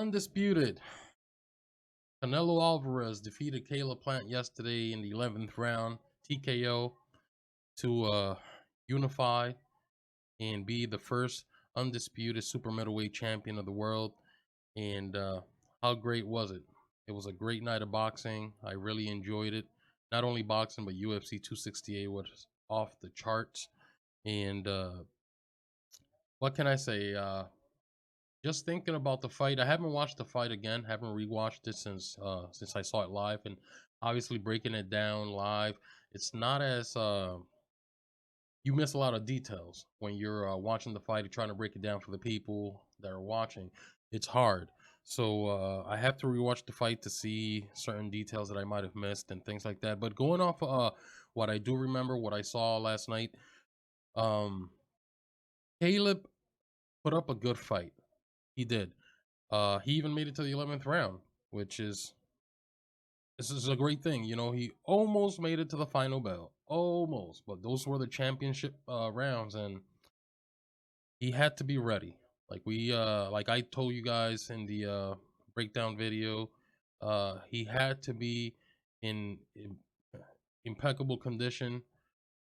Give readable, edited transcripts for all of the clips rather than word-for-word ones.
Undisputed. Canelo Alvarez defeated Caleb Plant yesterday in the 11th round, TKO, to unify and be the first undisputed super middleweight champion of the world. And how great was it? It was a great night of boxing. I really enjoyed it. Not only boxing, but UFC 268 was off the charts. And what can I say? Just thinking about the fight, I haven't watched the fight again. Haven't rewatched it since I saw it live, and obviously breaking it down live, it's not as you miss a lot of details when you're watching the fight and trying to break it down for the people that are watching. It's hard, so I have to rewatch the fight to see certain details that I might have missed and things like that. But going off what I do remember, what I saw last night, um, Caleb put up a good fight. He did. He even made it to the 11th round, which is this is a great thing. You know, he almost made it to the final bell, almost, but those were the championship rounds, and he had to be ready. Like I told you guys in the breakdown video, he had to be in impeccable condition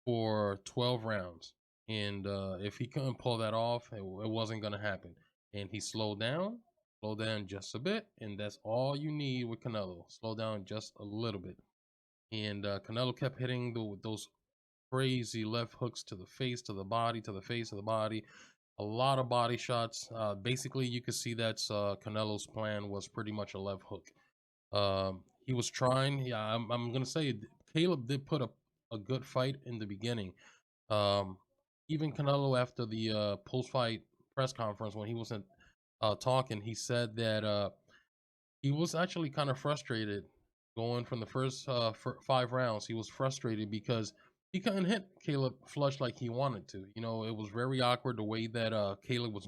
for 12 rounds, and if he couldn't pull that off, it wasn't gonna happen. And he slowed down just a bit, and that's all you need with Canelo. Slow down just a little bit, and Canelo kept hitting those crazy left hooks to the face, to the body, to the face, to the body. A lot of body shots. Basically, you could see that's Canelo's plan was pretty much a left hook. He was trying. Yeah, I'm gonna say Caleb did put a good fight in the beginning. Um, Even Canelo after the post-fight press conference when he wasn't talking, he said that he was actually kind of frustrated going from the first 5 rounds. He was frustrated because he couldn't hit Caleb flush like he wanted to. You know, it was very awkward the way that Caleb was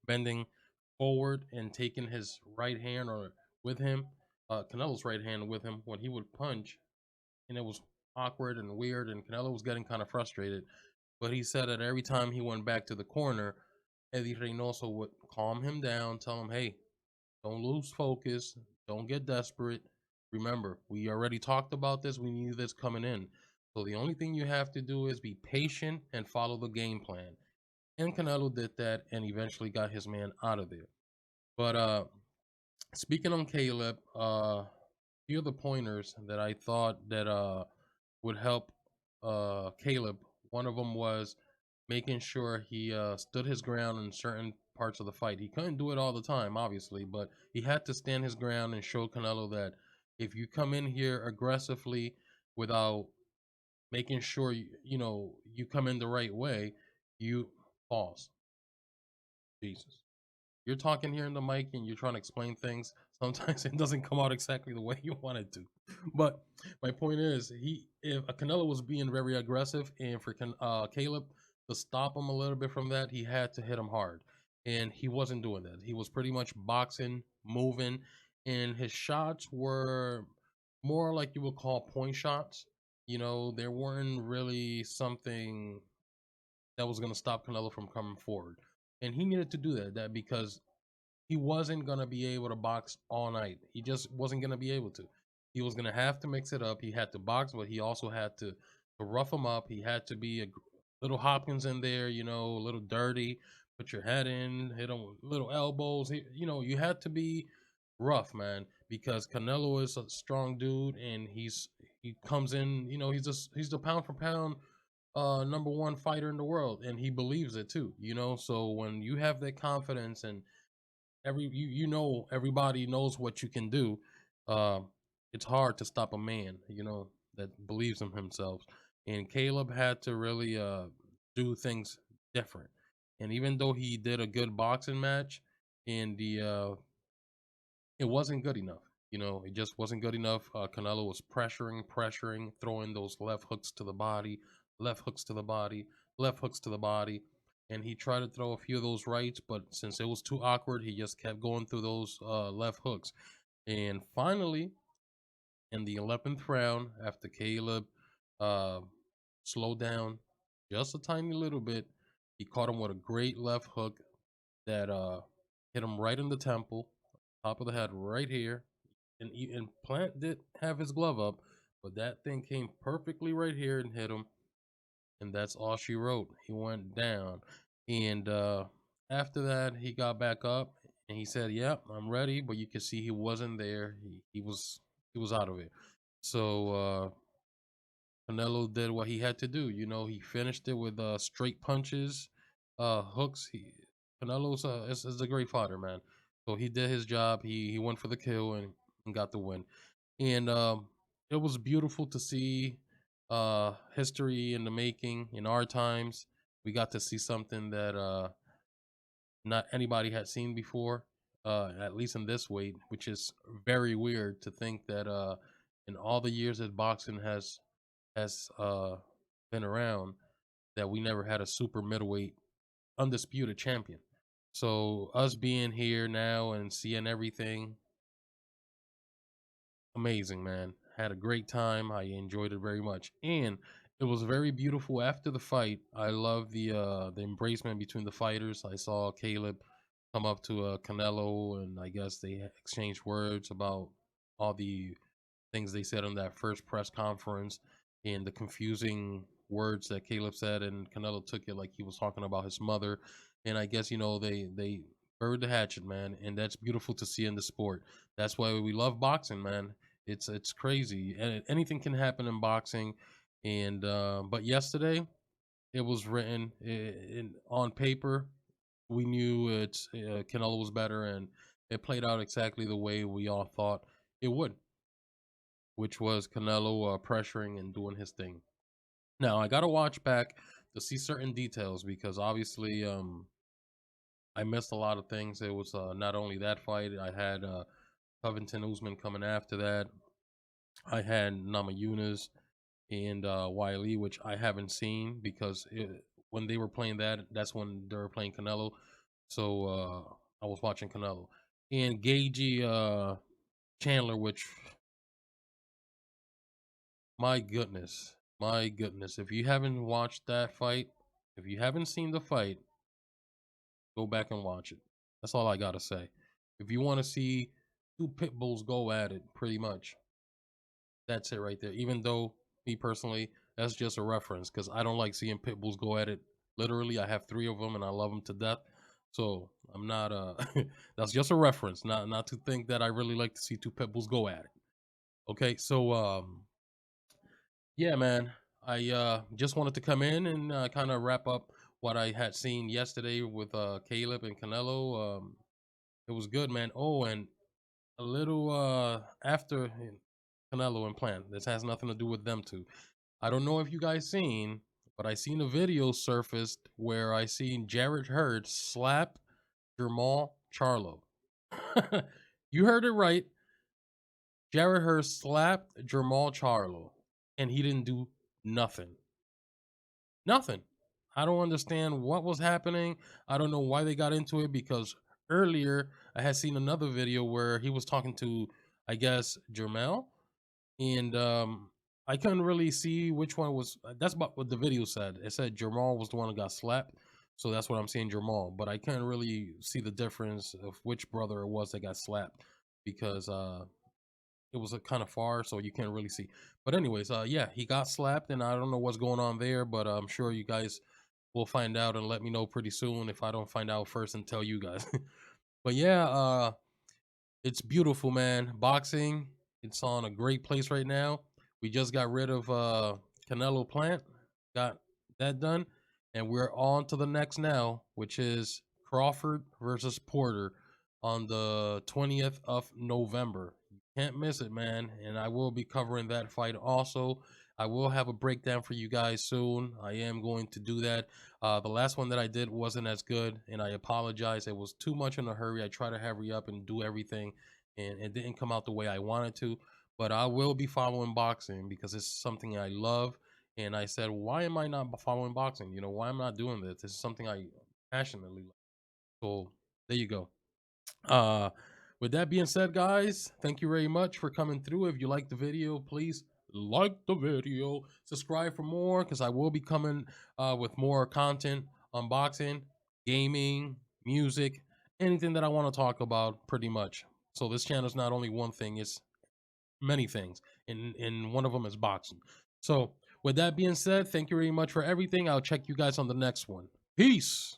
bending forward and taking his right hand or with him, Canelo's right hand with him when he would punch, and it was awkward and weird, and Canelo was getting kind of frustrated. But he said that every time he went back to the corner, Eddie Reynoso would calm him down, tell him, "Hey, don't lose focus. Don't get desperate. Remember, we already talked about this. We knew this coming in. So the only thing you have to do is be patient and follow the game plan." And Canelo did that and eventually got his man out of there. But speaking on Caleb, few of the pointers that I thought that would help Caleb. One of them was making sure he stood his ground in certain parts of the fight. He couldn't do it all the time, obviously, but he had to stand his ground and show Canelo that if you come in here aggressively without making sure you come in the right way, you pause. Jesus. You're talking here in the mic and you're trying to explain things. Sometimes it doesn't come out exactly the way you want it to. But my point is, if Canelo was being very aggressive, and for Caleb to stop him a little bit from that, he had to hit him hard, and he wasn't doing that. He was pretty much boxing, moving, and his shots were more like you would call point shots. You know, there weren't really something that was going to stop Canelo from coming forward, and he needed to do that because he wasn't gonna be able to box all night. He just wasn't gonna be able to. He was gonna have to mix it up. He had to box, but he also had to rough him up. He had to be a little Hopkins in there, you know, a little dirty. Put your head in, hit him with little elbows. You had to be rough, man, because Canelo is a strong dude, and he comes in. You know, he's the pound for pound number one fighter in the world, and he believes it too. You know, so when you have that confidence and you know everybody knows what you can do, uh, it's hard to stop a man, you know, that believes in himself. And Caleb had to really do things different. And even though he did a good boxing match, and the it wasn't good enough. You know, it just wasn't good enough. Canelo was pressuring, throwing those left hooks to the body, left hooks to the body, left hooks to the body. And he tried to throw a few of those rights, but since it was too awkward, he just kept going through those left hooks. And finally, in the 11th round, after Caleb uh, slowed down just a tiny little bit, he caught him with a great left hook that hit him right in the temple. top of the head right here. And Plant did have his glove up, but that thing came perfectly right here and hit him. And that's all she wrote. He went down. And after that, he got back up and he said, "Yep, I'm ready." But you could see he wasn't there. He was out of it. So Canelo did what he had to do. He finished it with straight punches, hooks. Canelo's is a great fighter, man. So he did his job. He went for the kill and got the win. And it was beautiful to see history in the making in our times. We got to see something that not anybody had seen before, at least in this weight, which is very weird to think that in all the years that boxing has been around, that we never had a super middleweight undisputed champion. So us being here now and seeing everything, amazing, man. Had a great time. I enjoyed it very much, and it was very beautiful after the fight. I love the embracement between the fighters. I saw Caleb come up to Canelo, and I guess they exchanged words about all the things they said on that first press conference and the confusing words that Caleb said, and Canelo took it like he was talking about his mother. And I guess they buried the hatchet, man, and that's beautiful to see in the sport. That's why we love boxing, man. It's crazy, and anything can happen in boxing. And but yesterday, it was written on paper. We knew Canelo was better, and it played out exactly the way we all thought it would, which was Canelo pressuring and doing his thing. Now I gotta watch back to see certain details because obviously I missed a lot of things. It was not only that fight. I had Covington Usman coming after that. I had Namajunas and Wiley, which I haven't seen because when they were playing that's when they were playing Canelo. So I was watching Canelo and Gagey Chandler, which my goodness, if you haven't watched that fight, if you haven't seen the fight, go back and watch it. That's all I gotta say. If you want to see two pit bulls go at it, pretty much, that's it right there. Even though, me personally, that's just a reference because I don't like seeing pit bulls go at it. Literally, I have 3 of them and I love them to death. So I'm not that's just a reference, not to think that I really like to see two pit bulls go at it. Okay, so yeah, man. I just wanted to come in and kind of wrap up what I had seen yesterday with Caleb and Canelo. It was good, man. Oh, and a little after Canelo and Plant. This has nothing to do with them two. I don't know if you guys seen, but I seen a video surfaced where I seen Jarrett Hurd slap Jamal Charlo. You heard it right. Jarrett Hurd slapped Jamal Charlo, and he didn't do nothing. Nothing. I don't understand what was happening. I don't know why they got into it because earlier I had seen another video where he was talking to, I guess, Jermel, and I couldn't really see which one was. That's about what the video said. It said Jamal was the one who got slapped, so that's what I'm saying, Jamal. But I couldn't really see the difference of which brother it was that got slapped because it was kind of far, so you can't really see. But anyways, yeah, he got slapped, and I don't know what's going on there, but I'm sure you guys will find out and let me know pretty soon if I don't find out first and tell you guys. But yeah, it's beautiful, man. Boxing, it's on a great place right now. We just got rid of Canelo Plant, got that done, and we're on to the next now, which is Crawford versus Porter on the 20th of November. You can't miss it, man. And I will be covering that fight also. I will have a breakdown for you guys soon. I am going to do that. The last one that I did wasn't as good, and I apologize. It was too much in a hurry. I tried to hurry up and do everything, and it didn't come out the way I wanted to. But I will be following boxing because it's something I love. And I said, why am I not following boxing? Why am I not doing this? This is something I passionately love. So there you go. Uh, with that being said, guys, thank you very much for coming through. If you like the video, please like the video, subscribe for more because I will be coming with more content, unboxing, gaming, music, anything that I want to talk about pretty much. So this channel is not only one thing, it's many things. And one of them is boxing. So with that being said, thank you very much for everything. I'll check you guys on the next one. Peace.